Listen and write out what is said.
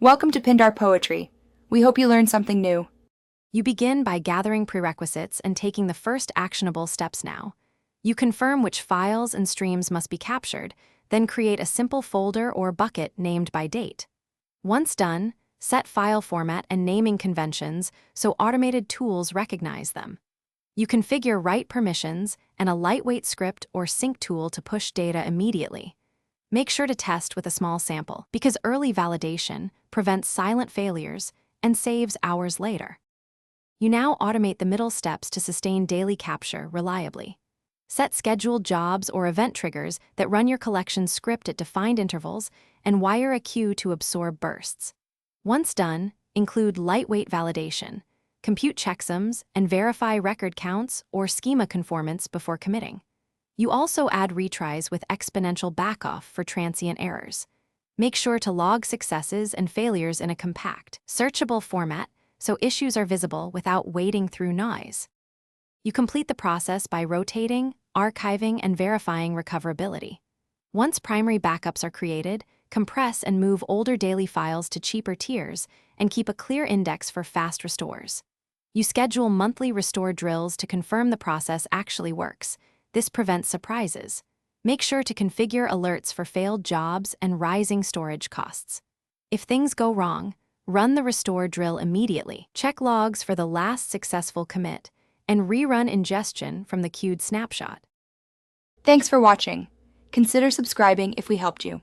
Welcome to Pindar Poetry. We hope you learned something new. You begin by gathering prerequisites and taking the first actionable steps now. You confirm which files and streams must be captured, then create a simple folder or bucket named by date. Once done, set file format and naming conventions so automated tools recognize them. You configure write permissions and a lightweight script or sync tool to push data immediately. Make sure to test with a small sample, because early validation prevents silent failures and saves hours later. You now automate the middle steps to sustain daily capture reliably. Set scheduled jobs or event triggers that run your collection script at defined intervals and wire a queue to absorb bursts. Once done, include lightweight validation, compute checksums, and verify record counts or schema conformance before committing. You also add retries with exponential backoff for transient errors. Make sure to log successes and failures in a compact, searchable format so issues are visible without wading through noise. You complete the process by rotating, archiving, and verifying recoverability. Once primary backups are created, compress and move older daily files to cheaper tiers and keep a clear index for fast restores. You schedule monthly restore drills to confirm the process actually works. This prevents surprises. Make sure to configure alerts for failed jobs and rising storage costs. If things go wrong, run the restore drill immediately. Check logs for the last successful commit and rerun ingestion from the queued snapshot. Thanks for watching. Consider subscribing if we helped you.